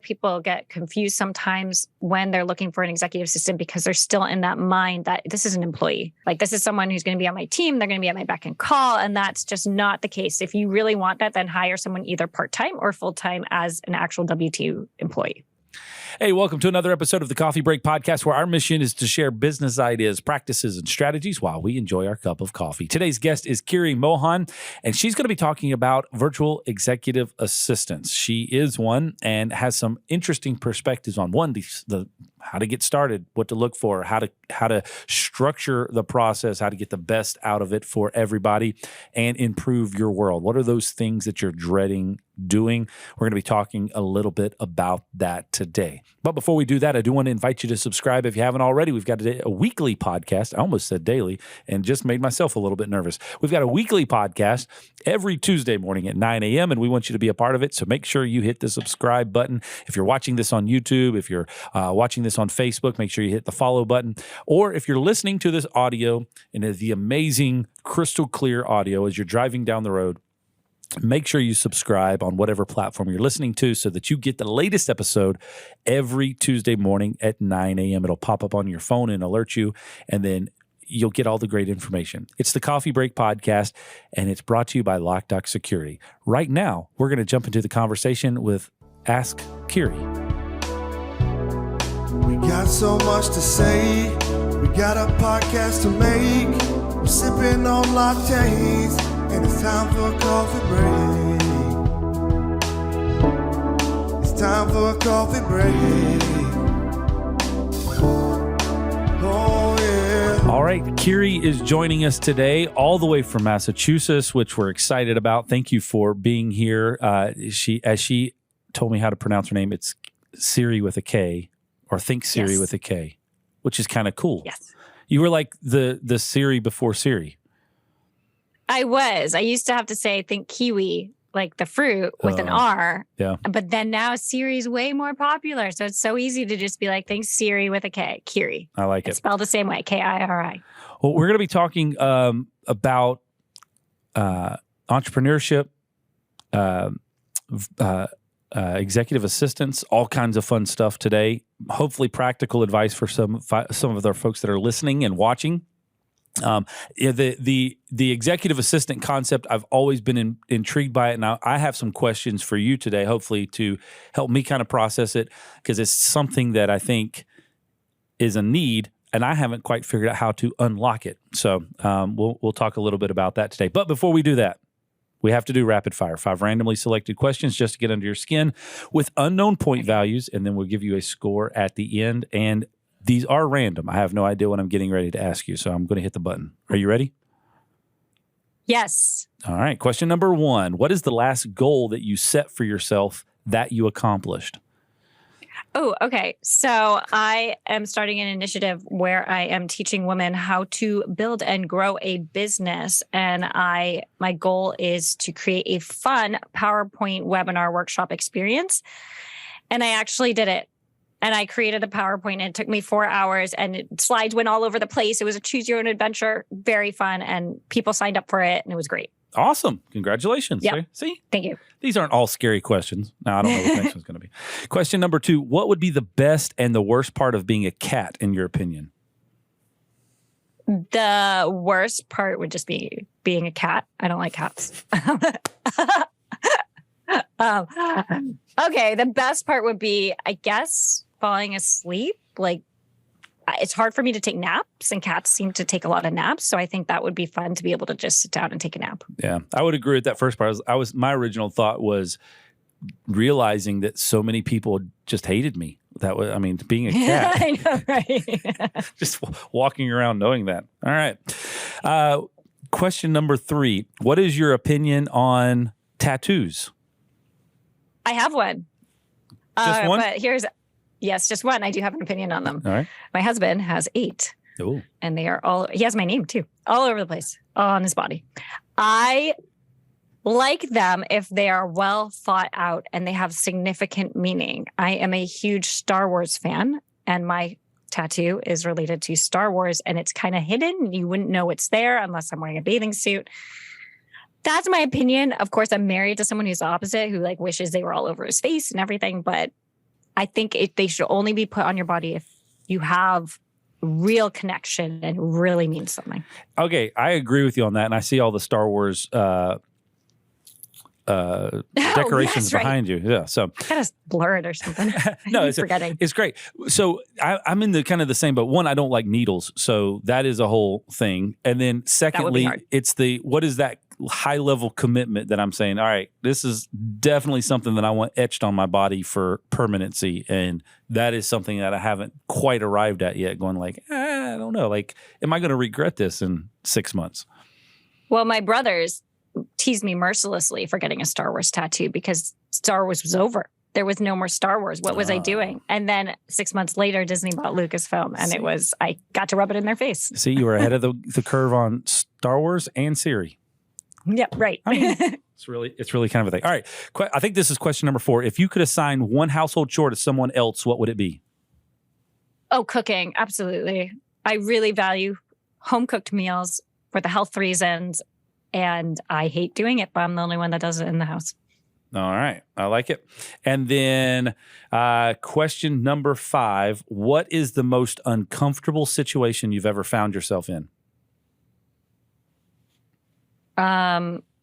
people get confused sometimes when they're looking for an executive assistant because they're still in that mind that this is an employee. Like this is someone who's going to be on my team. They're going to be at my beck and call. And that's just not the case. If you really want that, then hire someone either part-time or full-time as an actual W-2 employee. Hey, welcome to another episode of the Coffee Break Podcast, where our mission is to share business ideas, practices, and strategies while we enjoy our cup of coffee. Today's guest is Kiri Mohan, and she's going to be talking about virtual executive assistants. She is one and has some interesting perspectives on how to get started, what to look for, how to structure the process, how to get the best out of it for everybody, and improve your world. What are those things that you're dreading doing? We're going to be talking a little bit about that today. But before we do that, I do want to invite you to subscribe if you haven't already. We've got a weekly podcast. I almost said daily and just made myself a little bit nervous. We've got a weekly podcast every Tuesday morning at 9 a.m., and we want you to be a part of it. So make sure you hit the subscribe button. If you're watching this on YouTube, if you're watching this on Facebook, make sure you hit the follow button. Or if you're listening to this audio and the amazing crystal clear audio as you're driving down the road, make sure you subscribe on whatever platform you're listening to so that you get the latest episode every Tuesday morning at 9 a.m. It'll pop up on your phone and alert you, and then you'll get all the great information. It's the Coffee Break Podcast, and it's brought to you by Loc-Doc Security. Right now, we're going to jump into the conversation with Ask Kiri. We got so much to say. We got a podcast to make. We're sipping on lattes, and it's time for a coffee break. It's time for a coffee break. Oh, yeah. All right, Kiri is joining us today all the way from Massachusetts, which we're excited about. Thank you for being here. She told me how to pronounce her name. It's Siri with a K, or Think Siri with a K, which is kind of cool. Yes. You were like the Siri before Siri. I used to have to say think kiwi, like the fruit with an R. Yeah. But then now Siri's way more popular. So it's so easy to just be like, think Siri with a K, Kiri. I like it. It's spelled the same way, Kiri. Well, we're going to be talking about entrepreneurship, executive assistants, all kinds of fun stuff today. Hopefully practical advice for some of our folks that are listening and watching. The executive assistant concept, I've always been intrigued by it. Now, I have some questions for you today, hopefully to help me kind of process it, because it's something that I think is a need, and I haven't quite figured out how to unlock it. So we'll talk a little bit about that today. But before we do that, we have to do rapid fire, 5 randomly selected questions just to get under your skin with unknown point values, and then we'll give you a score at the end. And these are random. I have no idea what I'm getting ready to ask you, so I'm going to hit the button. Are you ready? Yes. All right. Question number 1. What is the last goal that you set for yourself that you accomplished? Oh, okay. So I am starting an initiative where I am teaching women how to build and grow a business. And my goal is to create a fun PowerPoint webinar workshop experience. And I actually did it. And I created the PowerPoint, and it took me 4 hours, and slides went all over the place. It was a choose your own adventure, very fun, and people signed up for it, and it was great. Awesome. Congratulations. Yep. See? Thank you. These aren't all scary questions. No, I don't know what the next one's going to be. Question number 2. What would be the best and the worst part of being a cat, in your opinion? The worst part would just be being a cat. I don't like cats. Okay, the best part would be, I guess, falling asleep. Like, it's hard for me to take naps, and cats seem to take a lot of naps. So I think that would be fun to be able to just sit down and take a nap. Yeah, I would agree with that first part. My original thought was realizing that so many people just hated me. Being a cat. I know, right? Just walking around knowing that. All right. Question number 3. What is your opinion on tattoos? I have one. Just one? But yes, just one. I do have an opinion on them. All right. My husband has 8. Oh. And they are he has my name too, all over the place, all on his body. I like them if they are well thought out and they have significant meaning. I am a huge Star Wars fan, and my tattoo is related to Star Wars, and it's kind of hidden. You wouldn't know it's there unless I'm wearing a bathing suit. That's my opinion. Of course, I'm married to someone who's the opposite, who wishes they were all over his face and everything. But I think they should only be put on your body if you have real connection and really means something. Okay, I agree with you on that, and I see all the Star Wars decorations behind you. Yeah, so kind of blur it or something. No, it's forgetting. It's great. So I'm in the kind of the same, but one, I don't like needles, so that is a whole thing. And then secondly, it's what is that high level commitment that I'm saying, all right, this is definitely something that I want etched on my body for permanency, and that is something that I haven't quite arrived at yet. Going like, I don't know, like, am I going to regret this in 6 months? Well, my brothers teased me mercilessly for getting a Star Wars tattoo because Star Wars was over. There was no more Star Wars. What was I doing? And then 6 months later, Disney bought Lucasfilm, and I got to rub it in their face. See, you were ahead of the curve on Star Wars and Siri. Yep, right. I mean, it's really kind of a thing. All right, I think this is question number 4. If you could assign one household chore to someone else, what would it be? Oh, cooking. Absolutely. I really value home cooked meals for the health reasons. And I hate doing it, but I'm the only one that does it in the house. All right. I like it. And then question number 5, what is the most uncomfortable situation you've ever found yourself in?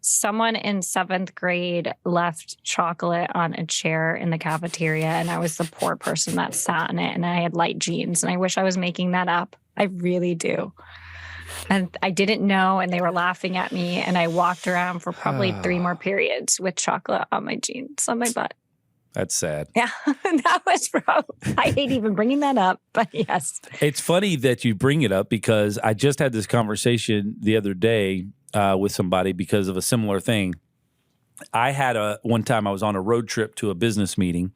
Someone in 7th grade left chocolate on a chair in the cafeteria, and I was the poor person that sat in it, and I had light jeans, and I wish I was making that up. I really do. And I didn't know, and they were laughing at me, and I walked around for probably 3 more periods with chocolate on my jeans, on my butt. That's sad. Yeah, that was rough. I hate even bringing that up, but yes. It's funny that you bring it up because I just had this conversation the other day with somebody because of a similar thing. I had one time I was on a road trip to a business meeting,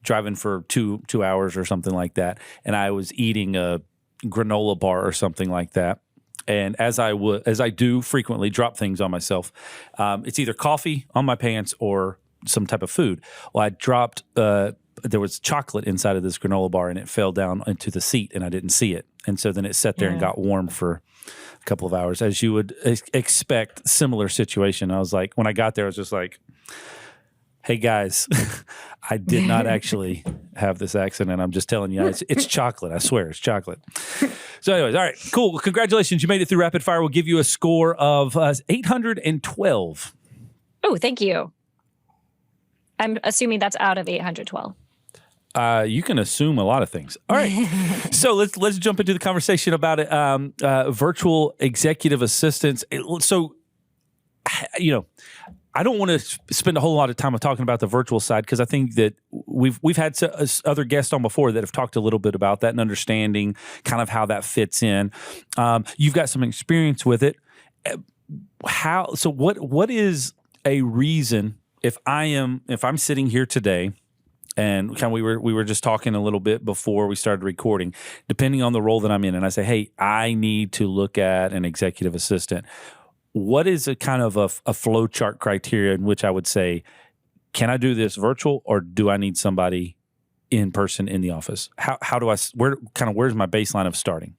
driving for two hours or something like that, and I was eating a granola bar or something like that. And as I do frequently, drop things on myself. It's either coffee on my pants or some type of food. Well, I dropped, there was chocolate inside of this granola bar, and it fell down into the seat, and I didn't see it. And so then it sat there and got warm for a couple of hours, as you would expect. Similar situation. I was like, when I got there, I was just like, hey guys, I did not actually have this accident. I'm just telling you, it's chocolate. I swear, it's chocolate. So anyways, all right, cool. Well, congratulations. You made it through rapid fire. We'll give you a score of 812. Oh, thank you. I'm assuming that's out of 812. You can assume a lot of things. All right. So let's jump into the conversation about it. Virtual executive assistants. So, I don't want to spend a whole lot of time talking about the virtual side because I think that we've had other guests on before that have talked a little bit about that and understanding kind of how that fits in. You've got some experience with it. What is a reason if I'm sitting here today, and kind of we were just talking a little bit before we started recording, depending on the role that I'm in, and I say, hey, I need to look at an executive assistant. What is a kind of a flow chart criteria in which I would say, can I do this virtual, or do I need somebody in person in the office? Where's my baseline of starting?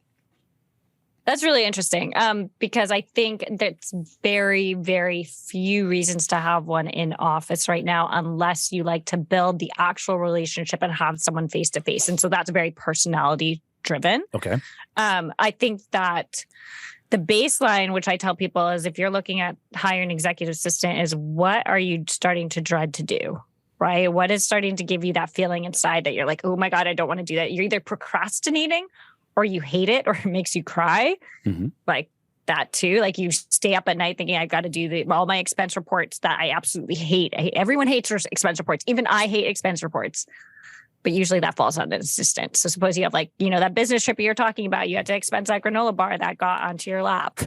That's really interesting because I think there's very, very few reasons to have one in office right now, unless you like to build the actual relationship and have someone face to face. And so that's very personality driven. Okay. I think that the baseline, which I tell people, is if you're looking at hiring an executive assistant, is what are you starting to dread to do, right? What is starting to give you that feeling inside that you're like, oh my God, I don't want to do that. You're either procrastinating or you hate it or it makes you cry. Mm-hmm. Like that too. Like you stay up at night thinking, I got to do all my expense reports that I absolutely hate. Everyone hates their expense reports. Even I hate expense reports. But usually that falls on an assistant. So suppose you have that business trip you're talking about, you had to expense that granola bar that got onto your lap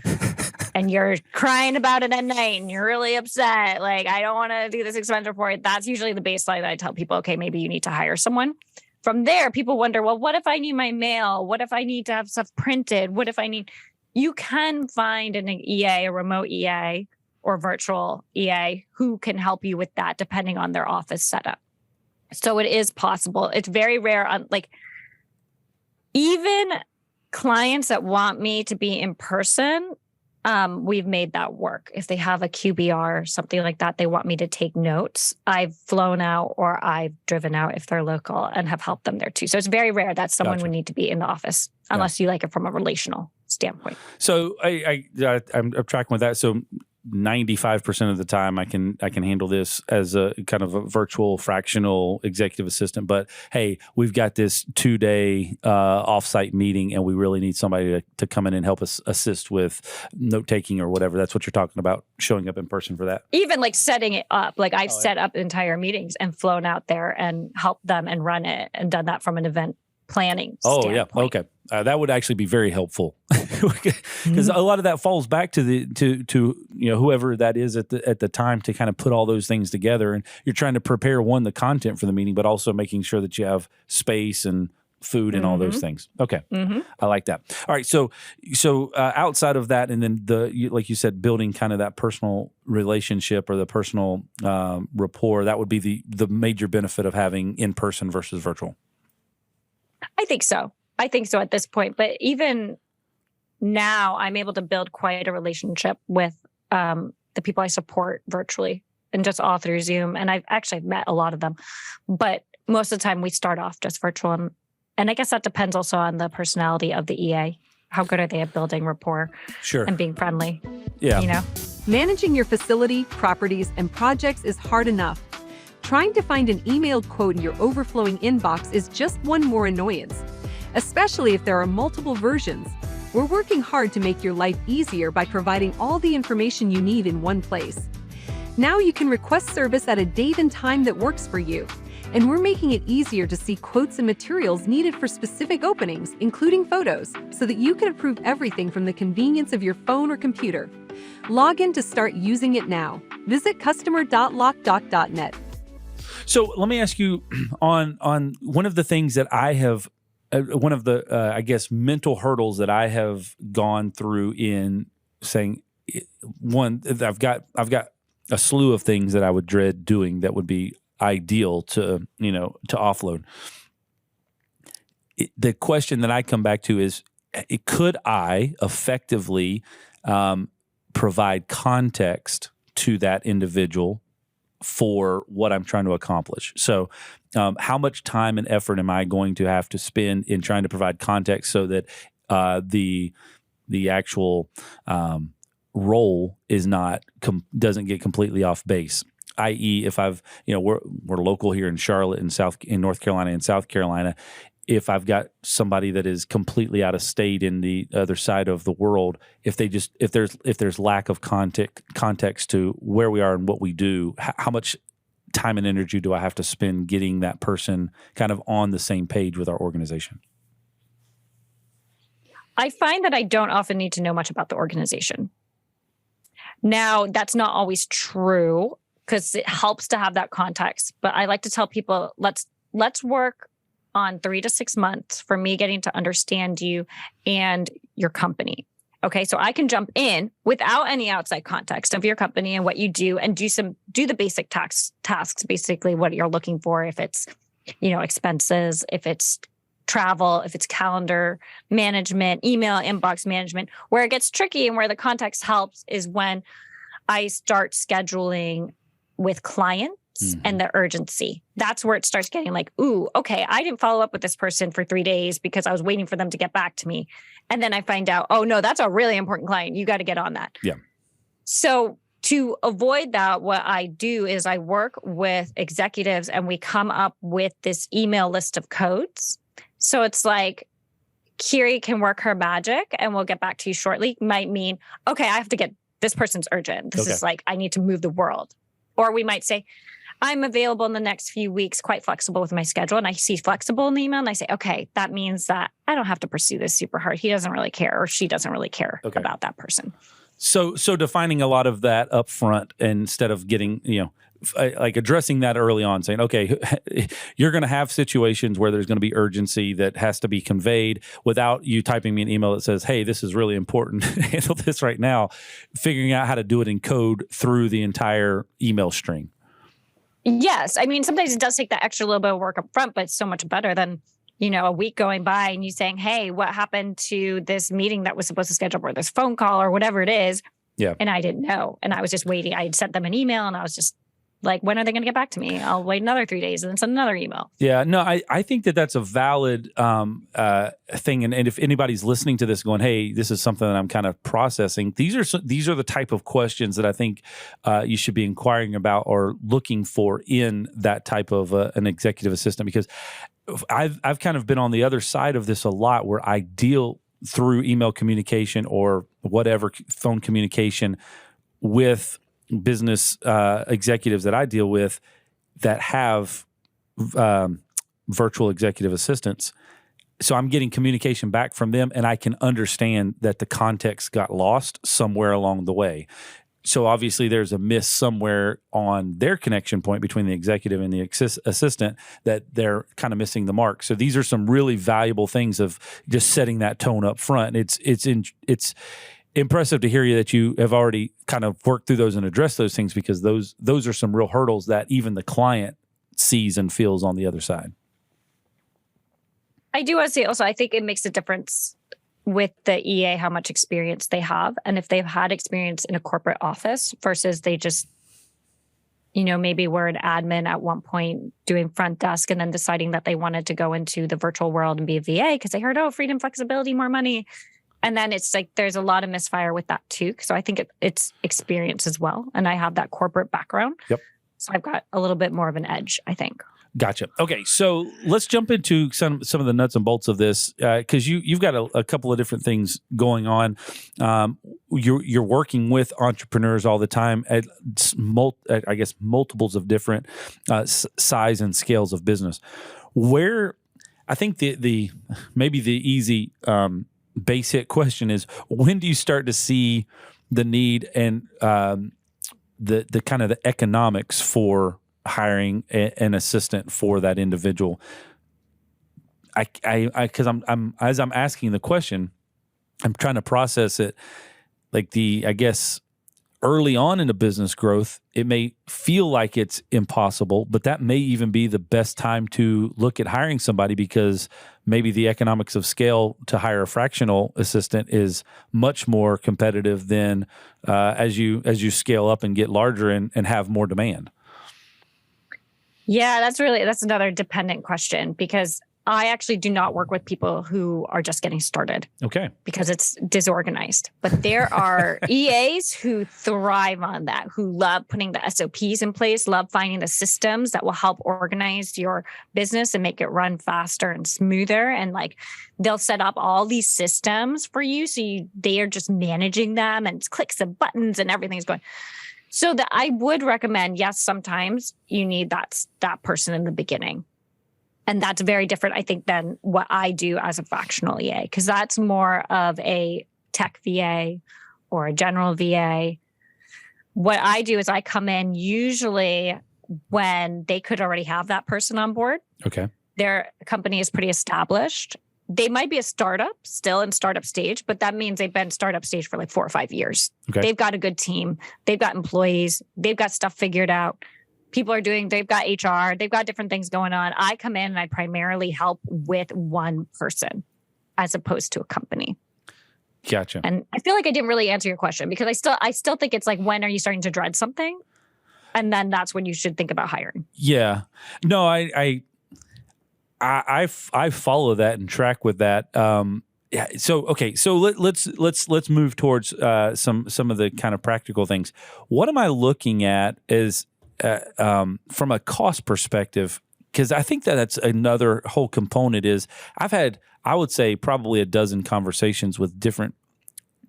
and you're crying about it at night and you're really upset. Like, I don't want to do this expense report. That's usually the baseline that I tell people, okay, maybe you need to hire someone. From there, people wonder, well, what if I need my mail? What if I need to have stuff printed? You can find an EA, a remote EA or virtual EA who can help you with that depending on their office setup. So it is possible. It's very rare. Even clients that want me to be in person, we've made that work. If they have a QBR, something like that, they want me to take notes, I've flown out or I've driven out if they're local and have helped them there too. So it's very rare that someone would need to be in the office unless you like it from a relational standpoint. So I'm tracking with that. So 95% of the time I can handle this as a kind of a virtual fractional executive assistant. But hey, we've got this 2-day offsite meeting and we really need somebody to come in and help us assist with note taking or whatever. That's what you're talking about, showing up in person for that. Even like setting it up. Like I've set up entire meetings and flown out there and helped them and run it and done that from an event planning standpoint. Yeah. Okay. That would actually be very helpful because a lot of that falls back to whoever that is at the time to kind of put all those things together. And you're trying to prepare the content for the meeting, but also making sure that you have space and food and all those things. Okay. I like that. All right. So outside of that, and then like you said, building kind of that personal relationship or the personal rapport, that would be the major benefit of having in-person versus virtual. I think so at this point. But even now, I'm able to build quite a relationship with the people I support virtually and just all through Zoom. And I've actually met a lot of them. But most of the time, we start off just virtual. And I guess that depends also on the personality of the EA. How good are they at building rapport and being friendly? Yeah. Managing your facility, properties, and projects is hard enough. Trying to find an emailed quote in your overflowing inbox is just one more annoyance, especially if there are multiple versions. We're working hard to make your life easier by providing all the information you need in one place. Now you can request service at a date and time that works for you. And we're making it easier to see quotes and materials needed for specific openings, including photos, so that you can approve everything from the convenience of your phone or computer. Log in to start using it now. Visit customer.locdoc.net. So let me ask you on one of the things that I have, one of the I guess mental hurdles that I have gone through in saying, one, I've got a slew of things that I would dread doing that would be ideal to offload. The question that I come back to is, could I effectively provide context to that individual for what I'm trying to accomplish? So how much time and effort am I going to have to spend in trying to provide context so that the actual role is doesn't get completely off base? I.e., if we're local here in Charlotte in North Carolina and South Carolina. If I've got somebody that is completely out of state in the other side of the world, if there's lack of context to where we are and what we do, how much time and energy do I have to spend getting that person kind of on the same page with our organization? I find that I don't often need to know much about the organization. Now, that's not always true because it helps to have that context. But I like to tell people, let's work on 3 to 6 months for me getting to understand you and your company. Okay, so I can jump in without any outside context of your company and what you do and do the basic tasks, basically what you're looking for. If it's, expenses, if it's travel, if it's calendar management, email, inbox management. Where it gets tricky and where the context helps is when I start scheduling with clients and the urgency. That's where it starts getting like, ooh, okay, I didn't follow up with this person for 3 days because I was waiting for them to get back to me. And then I find out, oh no, that's a really important client. You got to get on that. Yeah. So to avoid that, what I do is I work with executives and we come up with this email list of codes. So it's like, Kiri can work her magic and we'll get back to you shortly. Might mean, okay, I have to get, this person's urgent. This is like, I need to move the world. Or we might say, I'm available in the next few weeks, quite flexible with my schedule. And I see flexible in the email and I say, okay, that means that I don't have to pursue this super hard. He doesn't really care or she doesn't really care about that person. So defining a lot of that up front instead of getting, like addressing that early on, saying, okay, you're going to have situations where there's going to be urgency that has to be conveyed without you typing me an email that says, hey, this is really important. Handle this right now. Figuring out how to do it in code through the entire email string. Yes. I mean, sometimes it does take that extra little bit of work up front, but it's so much better than a week going by and you saying, hey, what happened to this meeting that was supposed to schedule or this phone call or whatever it is? Yeah. And I didn't know. And I was just waiting. I had sent them an email and I was just like, when are they going to get back to me? I'll wait another 3 days and then send another email. Yeah, no, I think that's a valid thing. And if anybody's listening to this going, hey, this is something that I'm kind of processing, these are the type of questions that I think you should be inquiring about or looking for in that type of an executive assistant, because I've kind of been on the other side of this a lot, where I deal through email communication or whatever phone communication with business executives that I deal with that have virtual executive assistants. So I'm getting communication back from them, and I can understand that the context got lost somewhere along the way. So obviously there's a miss somewhere on their connection point between the executive and the assistant, that they're kind of missing the mark. So these are some really valuable things of just setting that tone up front. It's impressive to hear you that you have already kind of worked through those and addressed those things, because those are some real hurdles that even the client sees and feels on the other side. I do want to say also, I think it makes a difference with the EA how much experience they have, and if they've had experience in a corporate office versus they just, maybe were an admin at one point doing front desk and then deciding that they wanted to go into the virtual world and be a VA because they heard, freedom, flexibility, more money. And then it's like there's a lot of misfire with that too. So I think it's experience as well. And I have that corporate background. Yep. So I've got a little bit more of an edge, I think. Gotcha. Okay, so let's jump into some of the nuts and bolts of this, because you've got a couple of different things going on. You're working with entrepreneurs all the time at I guess multiples of different size and scales of business. Where I think the maybe the easy basic question is, when do you start to see the need and the kind of the economics for hiring an assistant for that individual? Because I'm as I'm asking the question, I'm trying to process it. Like I guess early on in the business growth, it may feel like it's impossible, but that may even be the best time to look at hiring somebody, because maybe the economics of scale to hire a fractional assistant is much more competitive than as you scale up and get larger and have more demand. Yeah, that's another dependent question, because I actually do not work with people who are just getting started. Okay. Because it's disorganized. But there are EAs who thrive on that, who love putting the SOPs in place, love finding the systems that will help organize your business and make it run faster and smoother. And like they'll set up all these systems for you. So they are just managing them, and it's clicks and buttons and everything's going. So that I would recommend, yes, sometimes you need that person in the beginning. And that's very different, I think, than what I do as a fractional EA, because that's more of a tech VA or a general VA. What I do is I come in usually when they could already have that person on board. Okay. Their company is pretty established. They might be a startup, still in startup stage, but that means they've been startup stage for like 4 or 5 years. Okay. They've got a good team. They've got employees. They've got stuff figured out. They've got HR, they've got different things going on. I come in and I primarily help with one person as opposed to a company. Gotcha. And I feel like I didn't really answer your question, because I still think it's like, when are you starting to dread something? And then that's when you should think about hiring. Yeah. No, I follow that and track with that. Yeah. So, okay. So let's move towards some of the kind of practical things. What am I looking at is, from a cost perspective, because I think that's another whole component. Is I've had, I would say, probably a dozen conversations with different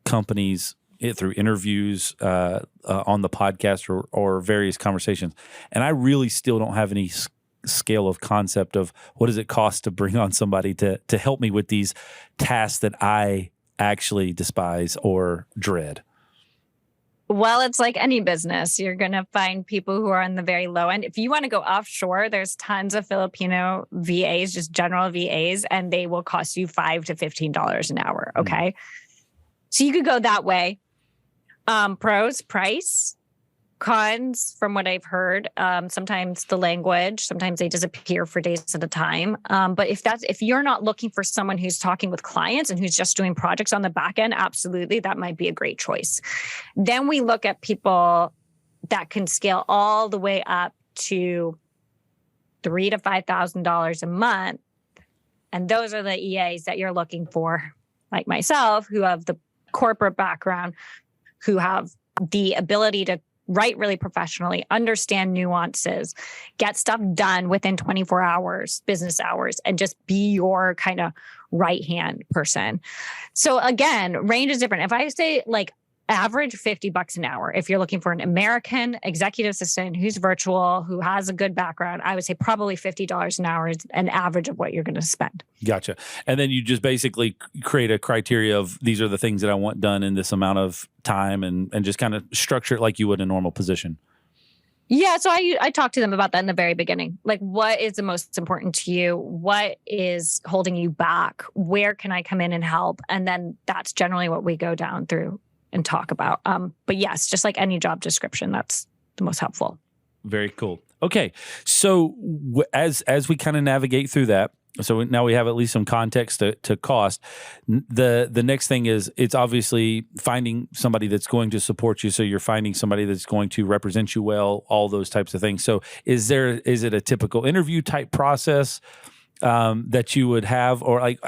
companies through interviews on the podcast or various conversations, and I really still don't have any scale of concept of what does it cost to bring on somebody to help me with these tasks that I actually despise or dread. Well, it's like any business. You're going to find people who are on the very low end. If you want to go offshore, there's tons of Filipino VAs, just general VAs, and they will cost you $5 to $15 an hour. Okay. So you could go that way. Pros, price. Cons, from what I've heard, sometimes the language, sometimes they disappear for days at a time. But if you're not looking for someone who's talking with clients and who's just doing projects on the back end, absolutely, that might be a great choice. Then we look at people that can scale all the way up to $3,000 to $5,000 a month. And those are the EAs that you're looking for, like myself, who have the corporate background, who have the ability to write really professionally, understand nuances, get stuff done within 24 hours, business hours, and just be your kind of right-hand person. So again, range is different. If I say like average $50 an hour, if you're looking for an American executive assistant who's virtual, who has a good background, I would say probably $50 an hour is an average of what you're going to spend. Gotcha. And then you just basically create a criteria of these are the things that I want done in this amount of time and just kind of structure it like you would a normal position. Yeah. So I talked to them about that in the very beginning. Like, what is the most important to you? What is holding you back? Where can I come in and help? And then that's generally what we go down through and talk about. But yes, just like any job description, that's the most helpful. Very cool. Okay. So as we kind of navigate through that, so now we have at least some context to cost. The next thing is it's obviously finding somebody that's going to support you. So you're finding somebody that's going to represent you well, all those types of things. So is it a typical interview type process that you would have, or like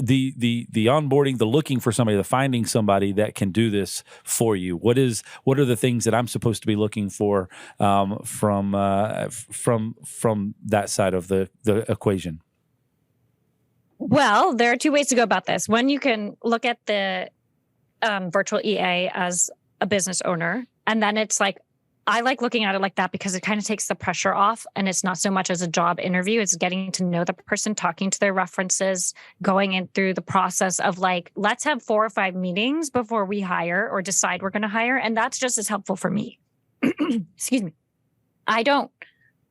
the onboarding, the looking for somebody, the finding somebody that can do this for you? What are the things that I'm supposed to be looking for from that side of the equation? Well, there are two ways to go about this. One, you can look at the virtual EA as a business owner, and then it's like, I like looking at it like that because it kind of takes the pressure off, and it's not so much as a job interview. It's getting to know the person, talking to their references, going in through the process of like, let's have 4 or 5 meetings before we hire or decide we're going to hire. And that's just as helpful for me. Excuse me. I don't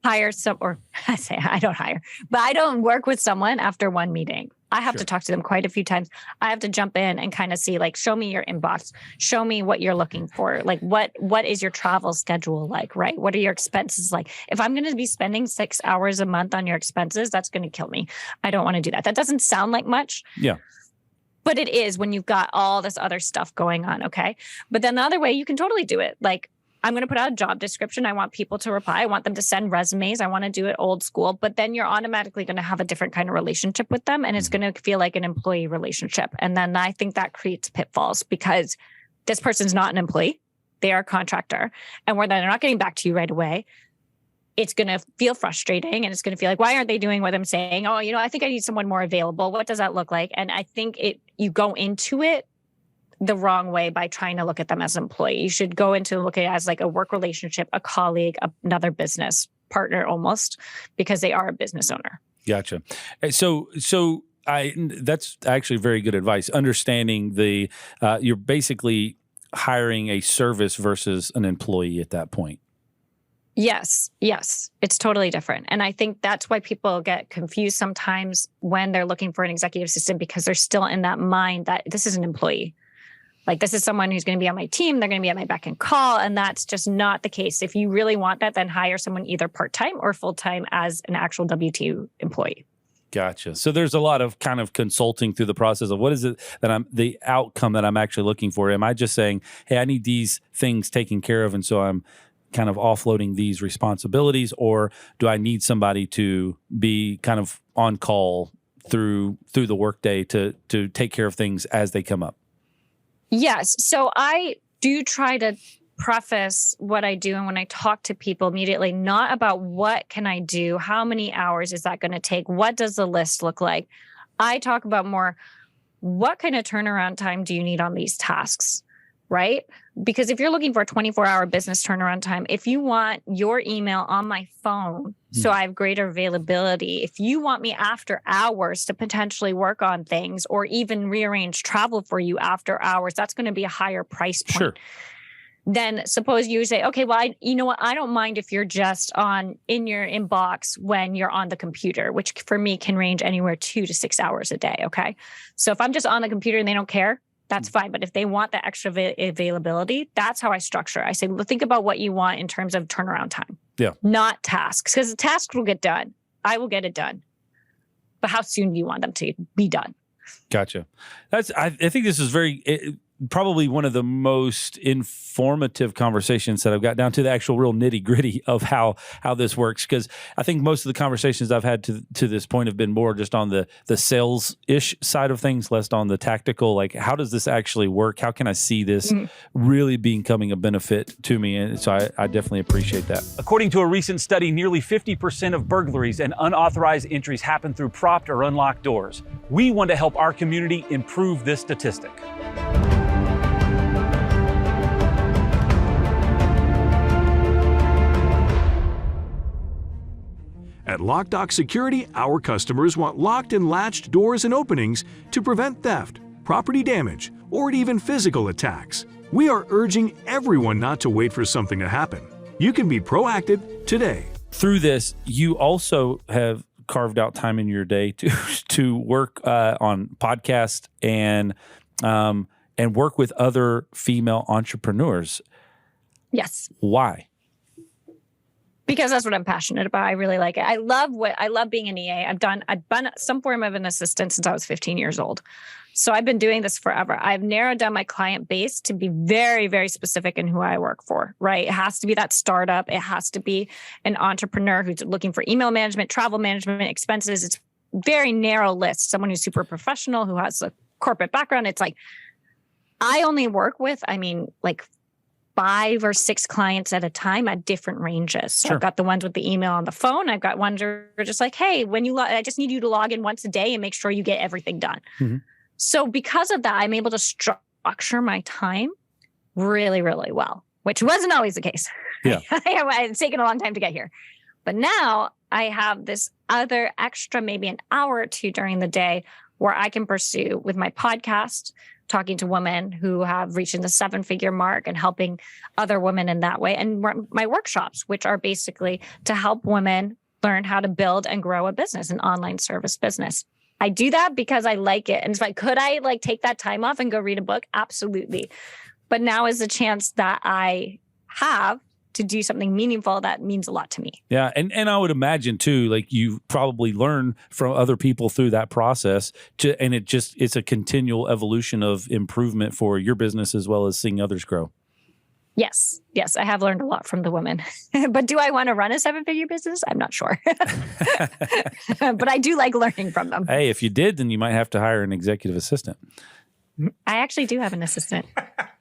hire I don't hire, but I don't work with someone after one meeting. I have to talk to them quite a few times. I have to jump in and kind of see, like, show me your inbox, show me what you're looking for. Like, what is your travel schedule like, right? What are your expenses like? If I'm going to be spending 6 hours a month on your expenses, that's going to kill me. I don't want to do that. That doesn't sound like much. Yeah. But it is when you've got all this other stuff going on. Okay. But then the other way, you can totally do it. Like, I'm going to put out a job description. I want people to reply. I want them to send resumes. I want to do it old school, but then you're automatically going to have a different kind of relationship with them. And it's going to feel like an employee relationship. And then I think that creates pitfalls because this person's not an employee. They are a contractor. And where they're not getting back to you right away, it's going to feel frustrating. And it's going to feel like, why aren't they doing what I'm saying? Oh, I think I need someone more available. What does that look like? And I think you go into it the wrong way by trying to look at them as an employee. You should go into looking at it as like a work relationship, a colleague, another business partner almost, because they are a business owner. Gotcha. So that's actually very good advice. Understanding you're basically hiring a service versus an employee at that point. Yes. It's totally different. And I think that's why people get confused sometimes when they're looking for an executive assistant, because they're still in that mind that this is an employee. Like, this is someone who's going to be on my team. They're going to be at my beck and call. And that's just not the case. If you really want that, then hire someone either part-time or full-time as an actual W-2 employee. Gotcha. So there's a lot of kind of consulting through the process of what is it that the outcome that I'm actually looking for. Am I just saying, hey, I need these things taken care of, and so I'm kind of offloading these responsibilities, or do I need somebody to be kind of on call through the workday to take care of things as they come up? Yes. So I do try to preface what I do. And when I talk to people immediately, not about what can I do? How many hours is that going to take? What does the list look like? I talk about more, what kind of turnaround time do you need on these tasks? Right? Because if you're looking for a 24-hour business turnaround time, if you want your email on my phone, so I have greater availability, if you want me after hours to potentially work on things or even rearrange travel for you after hours, that's going to be a higher price point. Sure. Then suppose you say, okay, well, you know what? I don't mind if you're just in your inbox when you're on the computer, which for me can range anywhere 2 to 6 hours a day. Okay. So if I'm just on the computer and they don't care, that's fine. But if they want the extra availability, that's how I structure. I say, well, think about what you want in terms of turnaround time. Yeah. Not tasks, because the tasks will get done. I will get it done. But how soon do you want them to be done? Gotcha. I think this is probably one of the most informative conversations that I've got down to the actual real nitty gritty of how this works. Because I think most of the conversations I've had to this point have been more just on the sales-ish side of things, less on the tactical, like how does this actually work? How can I see this really becoming a benefit to me? And so I definitely appreciate that. According to a recent study, nearly 50% of burglaries and unauthorized entries happen through propped or unlocked doors. We want to help our community improve this statistic. At Loc-Doc Security, our customers want locked and latched doors and openings to prevent theft, property damage, or even physical attacks. We are urging everyone not to wait for something to happen. You can be proactive today. Through this, you also have carved out time in your day to work on podcasts and work with other female entrepreneurs. Yes. Why? Because that's what I'm passionate about. I really like it. I love being an EA. I've done some form of an assistant since I was 15 years old. So I've been doing this forever. I've narrowed down my client base to be very, very specific in who I work for, right? It has to be that startup. It has to be an entrepreneur who's looking for email management, travel management, expenses. It's very narrow list. Someone who's super professional, who has a corporate background. It's like, I only work with, like 5 or 6 clients at a time at different ranges. So Sure. I've got the ones with the email on the phone. I've got ones that are just like, hey, I just need you to log in once a day and make sure you get everything done. Mm-hmm. So because of that, I'm able to structure my time really, really well, which wasn't always the case. Yeah. It's taken a long time to get here. But now I have this other extra, maybe an hour or two during the day where I can pursue with my podcast, talking to women who have reached the 7-figure mark and helping other women in that way. And my workshops, which are basically to help women learn how to build and grow a business, an online service business. I do that because I like it. And it's like, could I take that time off and go read a book? Absolutely. But now is the chance that I have to do something meaningful that means a lot to me. Yeah. And I would imagine too, you probably learn from other people through that process and it's a continual evolution of improvement for your business as well as seeing others grow. Yes. Yes. I have learned a lot from the women, but do I want to run a 7-figure business? I'm not sure, but I do like learning from them. Hey, if you did, then you might have to hire an executive assistant. I actually do have an assistant.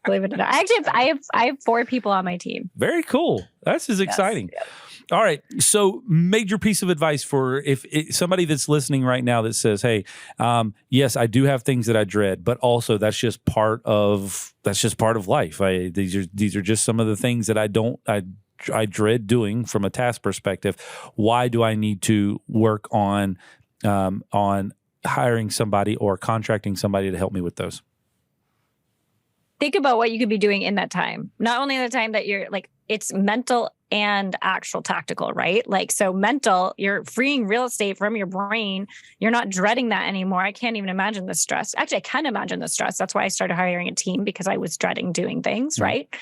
Believe it or not. I have 4 people on my team. Very cool. This is exciting. Yes. All right. So major piece of advice for if somebody that's listening right now that says, hey, yes, I do have things that I dread, but also that's just part of life. These are just some of the things that I dread doing from a task perspective. Why do I need to work on hiring somebody or contracting somebody to help me with those? Think about what you could be doing in that time. Not only the time that you're it's mental and actual tactical, right? So mental, you're freeing real estate from your brain. You're not dreading that anymore. I can't even imagine the stress. Actually, I can imagine the stress. That's why I started hiring a team, because I was dreading doing things, right?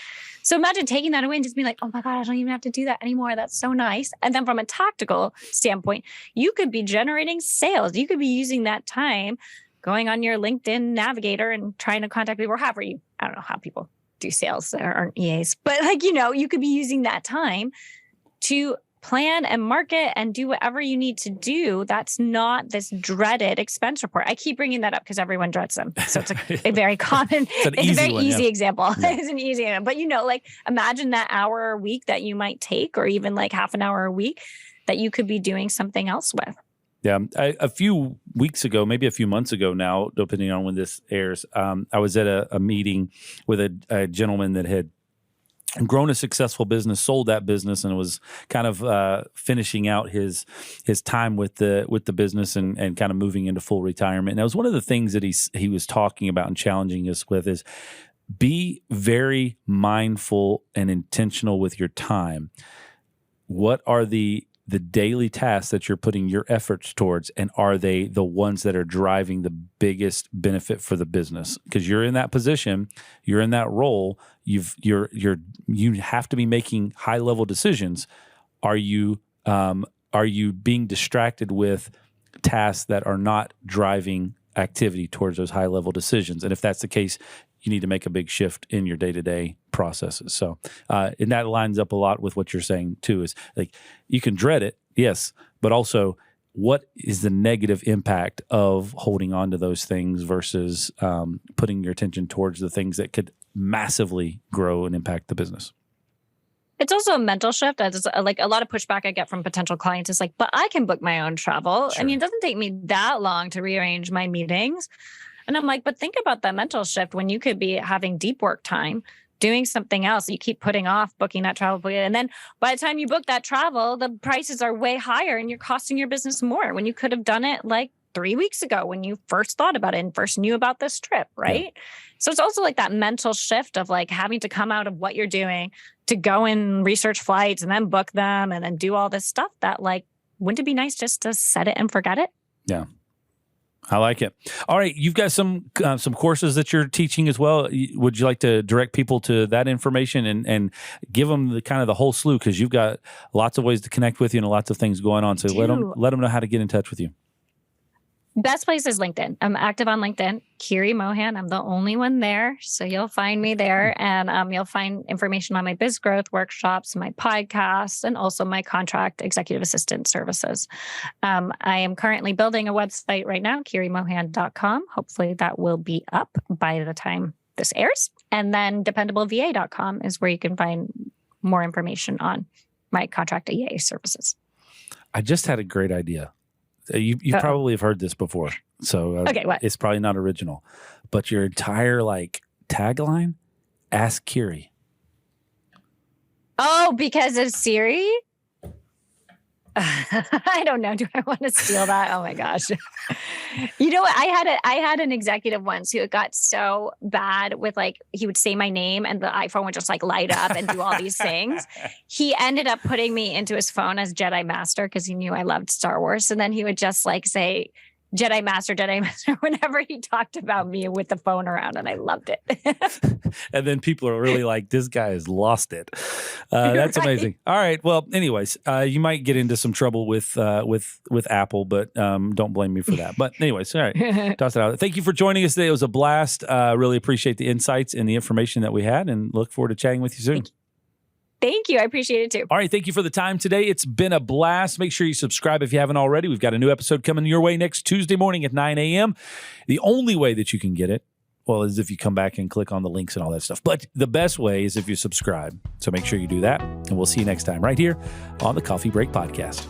So imagine taking that away and just being like, oh my God, I don't even have to do that anymore. That's so nice. And then from a tactical standpoint, you could be generating sales. You could be using that time going on your LinkedIn navigator and trying to contact people, or however I don't know how people do sales that aren't EAs, but you could be using that time to plan and market and do whatever you need to do. That's not this dreaded expense report. I keep bringing that up because everyone dreads them. So it's a very common, it's a very easy example. Yeah. It's an easy one. But imagine that hour a week that you might take, or even half an hour a week that you could be doing something else with. Yeah. A few weeks ago, maybe a few months ago now, depending on when this airs, I was at a meeting with a gentleman that had grown a successful business, sold that business, and was kind of finishing out his time with the business and kind of moving into full retirement. And that was one of the things that he was talking about and challenging us with is be very mindful and intentional with your time. What are the the daily tasks that you're putting your efforts towards, and are they the ones that are driving the biggest benefit for the business? Because you're in that position, you're in that role, you have to be making high level decisions. Are you being distracted with tasks that are not driving activity towards those high level decisions? And if that's the case, you need to make a big shift in your day-to-day processes. So, and that lines up a lot with what you're saying too, is like, you can dread it, yes, but also what is the negative impact of holding on to those things versus putting your attention towards the things that could massively grow and impact the business? It's also a mental shift. It's like a lot of pushback I get from potential clients is like, but I can book my own travel. Sure. I mean, it doesn't take me that long to rearrange my meetings. And I'm like, but think about that mental shift when you could be having deep work time, doing something else. You keep putting off booking that travel. And then by the time you book that travel, the prices are way higher and you're costing your business more when you could have done it like 3 weeks ago when you first thought about it and first knew about this trip, right? Yeah. So it's also like that mental shift of like having to come out of what you're doing to go and research flights and then book them and then do all this stuff that, like, wouldn't it be nice just to set it and forget it? Yeah. I like it. All right. You've got some courses that you're teaching as well. Would you like to direct people to that information and give them the kind of the whole slew? Because you've got lots of ways to connect with you and lots of things going on. So let them know how to get in touch with you. Best place is LinkedIn. I'm active on LinkedIn. Kiri Mohan. I'm the only one there. So you'll find me there. And you'll find information on my biz growth workshops, my podcast, and also my contract executive assistant services. I am currently building a website right now, kirimohan.com. Hopefully that will be up by the time this airs. And then dependableva.com is where you can find more information on my contract EA services. I just had a great idea. You probably have heard this before, so okay, what? It's probably not original, but your entire like tagline, "Ask Kiri." Oh, because of Siri? I don't know. Do I want to steal that? Oh my gosh! You know what? I had an executive once who got so bad with, like, he would say my name and the iPhone would just like light up and do all these things. He ended up putting me into his phone as Jedi Master because he knew I loved Star Wars. And then he would just like say Jedi Master whenever he talked about me with the phone around, and I loved it. And then people are really like, this guy has lost it. That's right. Amazing. All right. Well, anyways, you might get into some trouble with Apple, but don't blame me for that. But anyways, all right. Toss it out. Thank you for joining us today. It was a blast. Really appreciate the insights and the information that we had, and look forward to chatting with you soon. Thank you. I appreciate it too. All right. Thank you for the time today. It's been a blast. Make sure you subscribe if you haven't already. We've got a new episode coming your way next Tuesday morning at 9 a.m. The only way that you can get it, well, is if you come back and click on the links and all that stuff. But the best way is if you subscribe. So make sure you do that. And we'll see you next time right here on the Coffee Break Podcast.